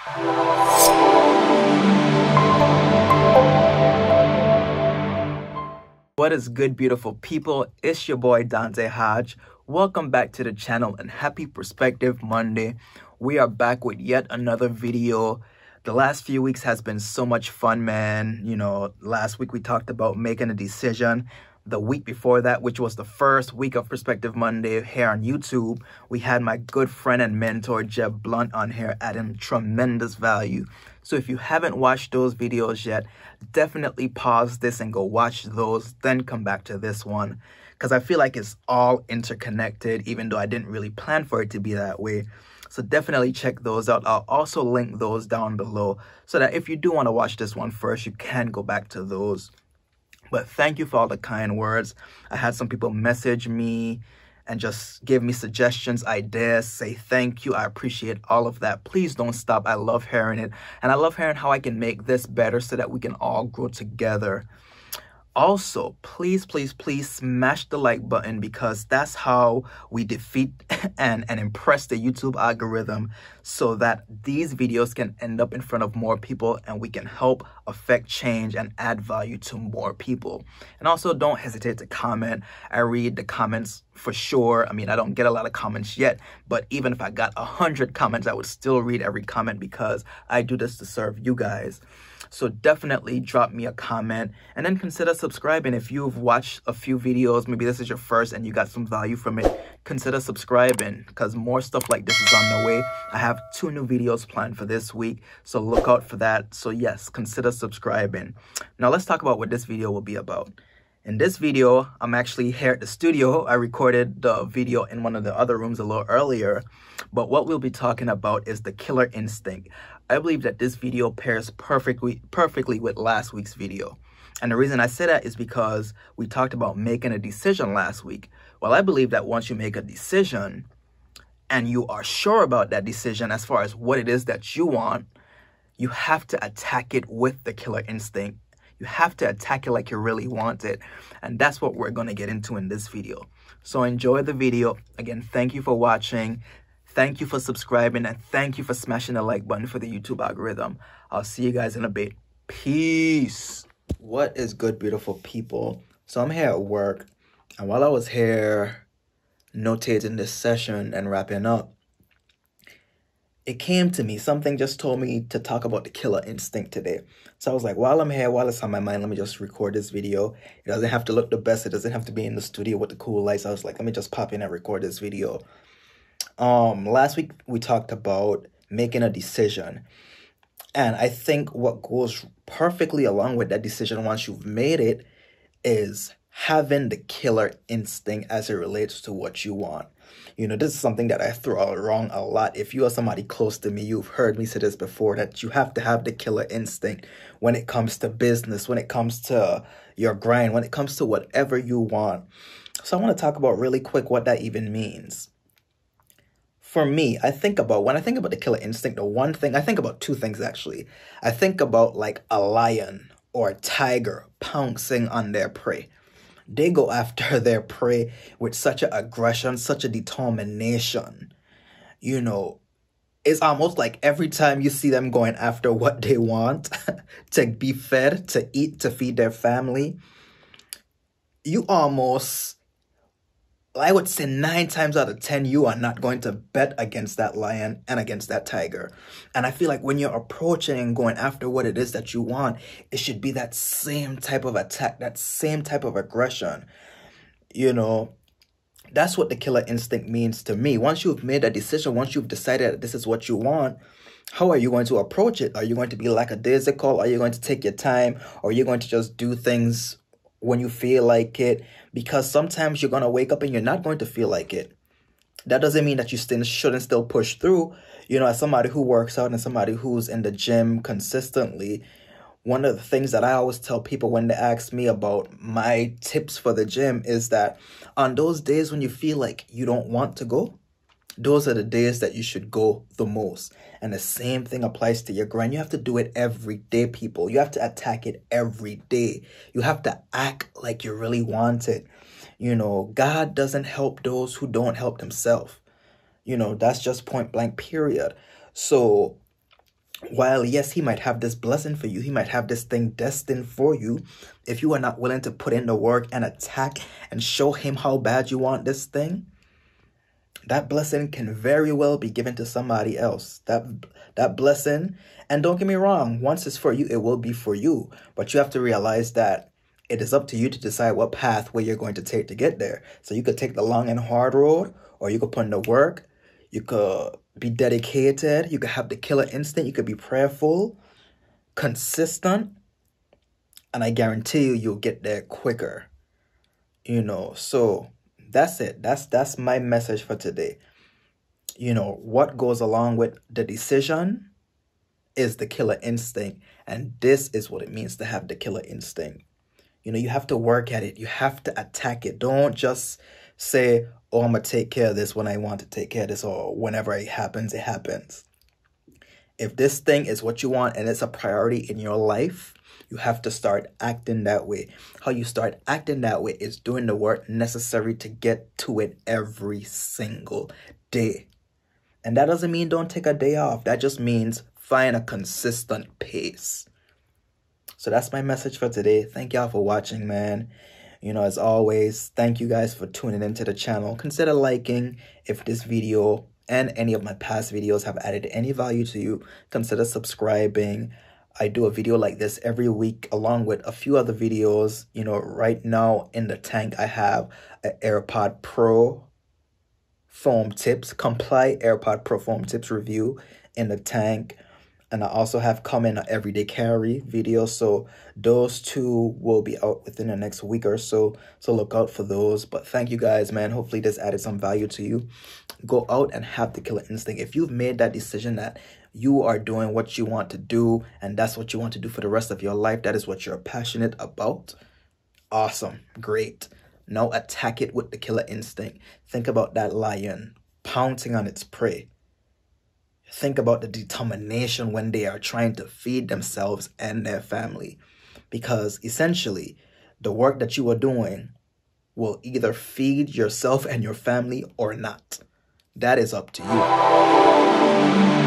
What is good, beautiful people? It's your boy DonTaé Hodge. Welcome back to the channel and happy Perspective Monday. We are back with yet another video. The last few weeks has been so much fun, man. You know, last week we talked about making a decision. The week before that, which was the first week of Perspective Monday here on YouTube, we had my good friend and mentor Jeb Blunt on here adding tremendous value. So if you haven't watched those videos yet, definitely pause this and go watch those, then come back to this one. Because I feel like it's all interconnected, even though I didn't really plan for it to be that way. So definitely check those out. I'll also link those down below so that if you do want to watch this one first, you can go back to those. But thank you for all the kind words. I had some people message me and just give me suggestions, ideas, say thank you. I appreciate all of that. Please don't stop. I love hearing it. And I love hearing how I can make this better so that we can all grow together. Also, please, please, please smash the like button because that's how we defeat and impress the YouTube algorithm so that these videos can end up in front of more people and we can help affect change and add value to more people. And also, don't hesitate to comment. I read the comments for sure. I mean, I don't get a lot of comments yet, but even if I got 100 comments, I would still read every comment because I do this to serve you guys. So definitely drop me a comment and then consider subscribing. If you've watched a few videos, maybe this is your first and you got some value from it, consider subscribing because more stuff like this is on the way. I have 2 new videos planned for this week, so look out for that. So yes, consider subscribing. Now let's talk about what this video will be about. In this video, I'm actually here at the studio. I recorded the video in one of the other rooms a little earlier, but what we'll be talking about is the killer instinct. I believe that this video pairs perfectly with last week's video. And the reason I say that is because we talked about making a decision last week. Well, I believe that once you make a decision and you are sure about that decision as far as what it is that you want, you have to attack it with the killer instinct. You have to attack it like you really want it. And that's what we're going to get into in this video. So enjoy the video. Again, thank you for watching. Thank you for subscribing. And thank you for smashing the like button for the YouTube algorithm. I'll see you guys in a bit. Peace. What is good, beautiful people? So I'm here at work. And while I was here notating this session and wrapping up, it came to me, something just told me to talk about the killer instinct today. So I was like, while I'm here, while it's on my mind, let me just record this video. It doesn't have to look the best. It doesn't have to be in the studio with the cool lights. I was like, let me just pop in and record this video. Last week we talked about making a decision. And I think what goes perfectly along with that decision once you've made it is having the killer instinct as it relates to what you want. You know, this is something that I throw around a lot. If you are somebody close to me, you've heard me say this before, that you have to have the killer instinct when it comes to business, when it comes to your grind, when it comes to whatever you want. So I want to talk about really quick what that even means. For me, when I think about the killer instinct, the one thing, I think about 2 things actually. I think about like a lion or a tiger pouncing on their prey. They go after their prey with such an aggression, such a determination. You know, it's almost like every time you see them going after what they want to be fed, to eat, to feed their family, you almost, I would say 9 times out of 10, you are not going to bet against that lion and against that tiger. And I feel like when you're approaching and going after what it is that you want, it should be that same type of attack, that same type of aggression. You know, that's what the killer instinct means to me. Once you've made a decision, once you've decided that this is what you want, how are you going to approach it? Are you going to be lackadaisical? Are you going to take your time? Or are you going to just do things when you feel like it? Because sometimes you're going to wake up and you're not going to feel like it. That doesn't mean that you shouldn't still push through. You know, as somebody who works out and somebody who's in the gym consistently, one of the things that I always tell people when they ask me about my tips for the gym is that on those days when you feel like you don't want to go, those are the days that you should go the most. And the same thing applies to your grind. You have to do it every day, people. You have to attack it every day. You have to act like you really want it. You know, God doesn't help those who don't help themselves. You know, that's just point blank, period. So while yes, he might have this blessing for you, he might have this thing destined for you, if you are not willing to put in the work and attack and show him how bad you want this thing, that blessing can very well be given to somebody else. That blessing, and don't get me wrong, once it's for you, it will be for you. But you have to realize that it is up to you to decide what pathway you're going to take to get there. So you could take the long and hard road, or you could put in the work. You could be dedicated. You could have the killer instinct. You could be prayerful, consistent, and I guarantee you, you'll get there quicker. So that's it. That's my message for today. What goes along with the decision is the killer instinct. And this is what it means to have the killer instinct. You have to work at it. You have to attack it. Don't just say, oh, I'm going to take care of this when I want to take care of this, or whenever it happens, it happens. If this thing is what you want and it's a priority in your life, you have to start acting that way. How you start acting that way is doing the work necessary to get to it every single day. And that doesn't mean don't take a day off. That just means find a consistent pace. So that's my message for today. Thank y'all for watching, man. As always, thank you guys for tuning into the channel. Consider liking if this video and any of my past videos have added any value to you. Consider subscribing. I do a video like this every week along with a few other videos. Right now in the tank, I have an AirPod Pro foam tips, Comply AirPod Pro foam tips review in the tank. And I also have coming an everyday carry video. So those two will be out within the next week or so. So look out for those. But thank you guys, man. Hopefully this added some value to you. Go out and have the killer instinct. If you've made that decision that you are doing what you want to do, and that's what you want to do for the rest of your life, that is what you're passionate about, awesome, great. Now attack it with the killer instinct. Think about that lion pouncing on its prey. Think about the determination when they are trying to feed themselves and their family. Because essentially, the work that you are doing will either feed yourself and your family or not. That is up to you.